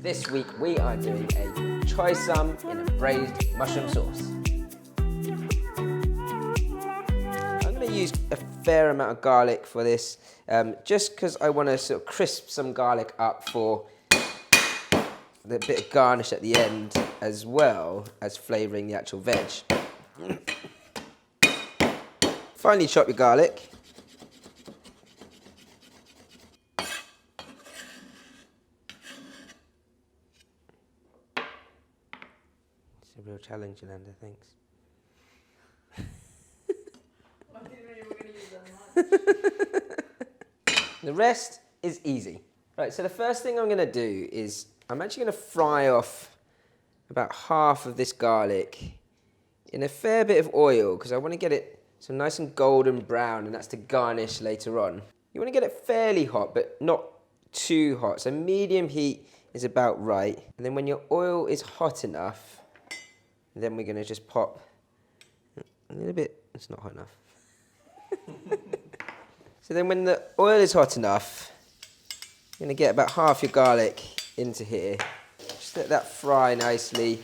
This week we are doing a Choy Sum in a braised mushroom sauce. I'm going to use a fair amount of garlic for this, just because I want to sort of crisp some garlic up for the bit of garnish at the end, as well as flavouring the actual veg. Finely chop your garlic. It's a real challenge, Yolanda, thanks. I didn't know you were going to use that much. The rest is easy. Right, so the first thing I'm going to do is I'm actually going to fry off about half of this garlic in a fair bit of oil because I want to get it so nice and golden brown, and that's to garnish later on. You want to get it fairly hot, but not too hot. So medium heat is about right. And then when your oil is hot enough, then we're going to just pop a little bit. It's not hot enough. So then when the oil is hot enough, you're going to get about half your garlic into here. Just let that fry nicely.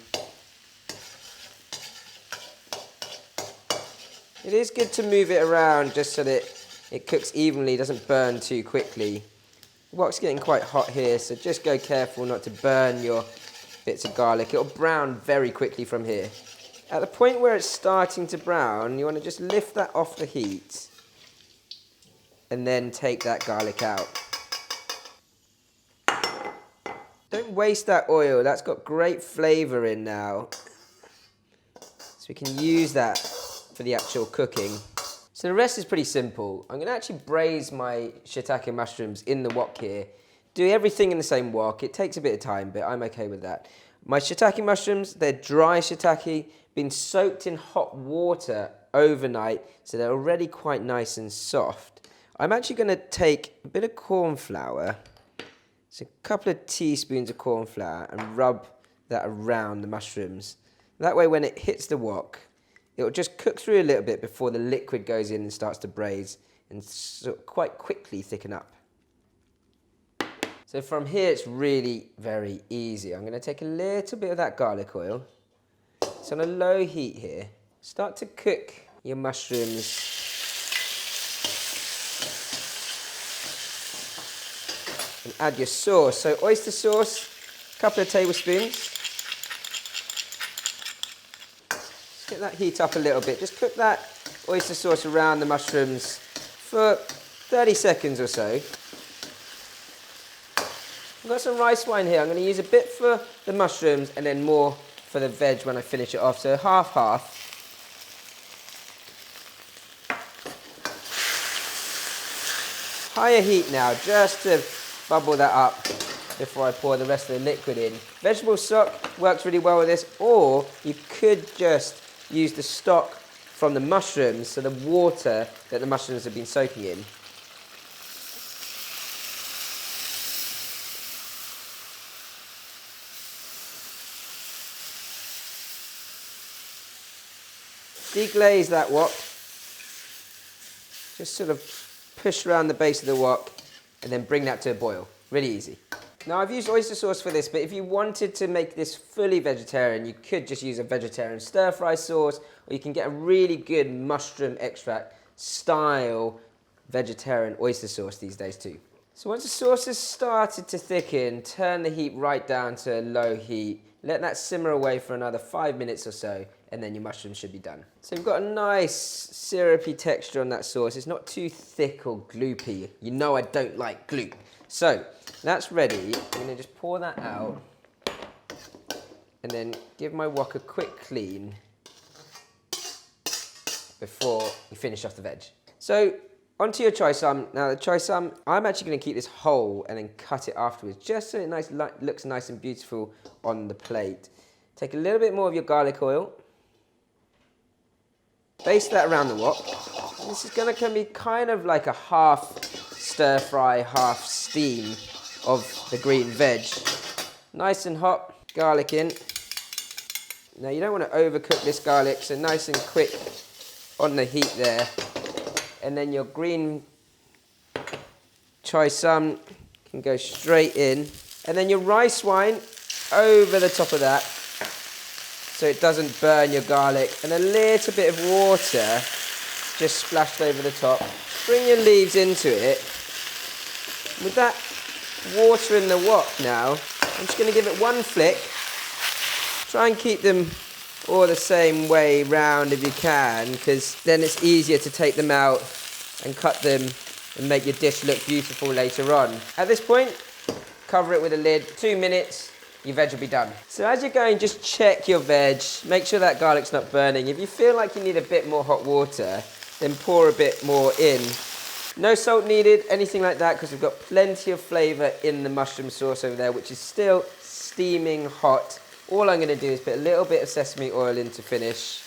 It is good to move it around just so that it cooks evenly, doesn't burn too quickly. The wok's getting quite hot here, so just go careful not to burn your bits of garlic. It'll brown very quickly from here. At the point where it's starting to brown, you want to just lift that off the heat and then take that garlic out. Don't waste that oil, that's got great flavour in now. So we can use that for the actual cooking. So the rest is pretty simple. I'm going to actually braise my shiitake mushrooms in the wok here. Do everything in the same wok. It takes a bit of time, but I'm okay with that. My shiitake mushrooms, they're dry shiitake, been soaked in hot water overnight, so they're already quite nice and soft. I'm actually going to take a bit of corn flour, so a couple of teaspoons of corn flour, and rub that around the mushrooms. That way when it hits the wok, it'll just cook through a little bit before the liquid goes in and starts to braise and sort of quite quickly thicken up. So from here it's really very easy. I'm going to take a little bit of that garlic oil. It's on a low heat here. Start to cook your mushrooms. And add your sauce. So oyster sauce, a couple of tablespoons. Get that heat up a little bit. Just cook that oyster sauce around the mushrooms for 30 seconds or so. I've got some rice wine here. I'm going to use a bit for the mushrooms and then more for the veg when I finish it off. So half-half. Higher heat now, just to bubble that up before I pour the rest of the liquid in. Vegetable stock works really well with this, or you could just use the stock from the mushrooms, so the water that the mushrooms have been soaking in. Deglaze that wok. Just sort of push around the base of the wok and then bring that to a boil. Really easy. Now I've used oyster sauce for this, but if you wanted to make this fully vegetarian, you could just use a vegetarian stir-fry sauce, or you can get a really good mushroom extract style vegetarian oyster sauce these days too. So once the sauce has started to thicken, turn the heat right down to a low heat. Let that simmer away for another 5 minutes or so, and then your mushrooms should be done. So you've got a nice syrupy texture on that sauce. It's not too thick or gloopy. You know I don't like gloop. So that's ready. I'm going to just pour that out and then give my wok a quick clean before we finish off the veg. So onto your choy sum. Now the choy sum, I'm actually going to keep this whole and then cut it afterwards, just so it looks nice and beautiful on the plate. Take a little bit more of your garlic oil. Baste that around the wok. And this is going to be kind of like a half stir fry, half steam of the green veg. Nice and hot, garlic in. Now you don't want to overcook this garlic, so nice and quick on the heat there. And then your green choy sum can go straight in. And then your rice wine over the top of that so it doesn't burn your garlic. And a little bit of water just splashed over the top. Bring your leaves into it. With that water in the wok now, I'm just going to give it one flick. Try and keep them all the same way round if you can, because then it's easier to take them out and cut them and make your dish look beautiful later on. At this point, cover it with a lid. 2 minutes, your veg will be done. So as you're going, just check your veg. Make sure that garlic's not burning. If you feel like you need a bit more hot water, then pour a bit more in. No salt needed, anything like that, because we've got plenty of flavour in the mushroom sauce over there, which is still steaming hot. All I'm going to do is put a little bit of sesame oil in to finish.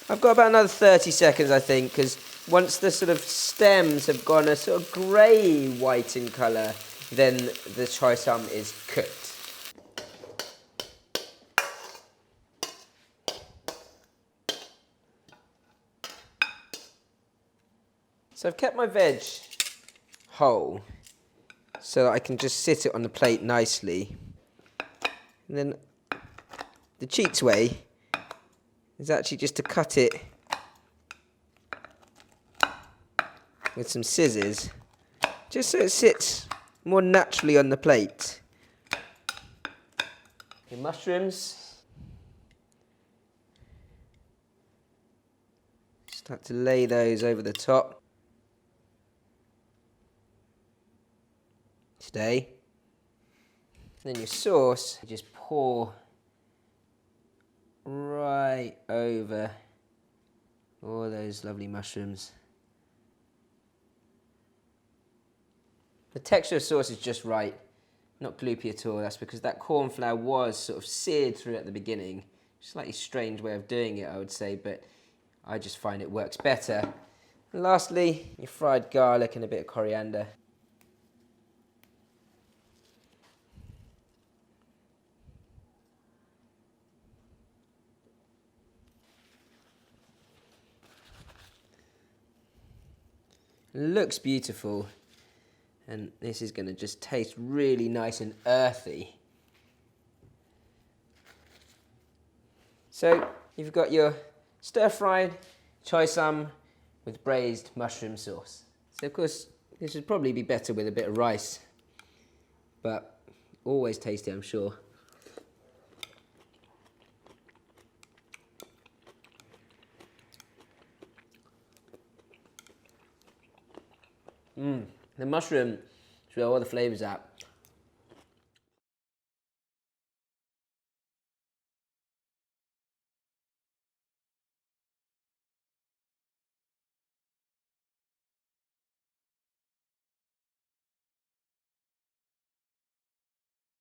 I've got about another 30 seconds, I think, because once the sort of stems have gone a sort of grey white in colour, then the choy sum is cooked. So I've kept my veg whole so that I can just sit it on the plate nicely. And then the cheats way is actually just to cut it with some scissors, just so it sits more naturally on the plate. Your mushrooms. Start to lay those over the top. Stay. Then your sauce, you just pour right over all those lovely mushrooms. The texture of sauce is just right, not gloopy at all. That's because that corn flour was sort of seared through at the beginning. Slightly strange way of doing it, I would say, but I just find it works better. And lastly, your fried garlic and a bit of coriander. Looks beautiful, and this is going to just taste really nice and earthy. So you've got your stir-fried choy sum with braised mushroom sauce. So of course this would probably be better with a bit of rice, but always tasty, I'm sure. The mushroom is where all the flavours at.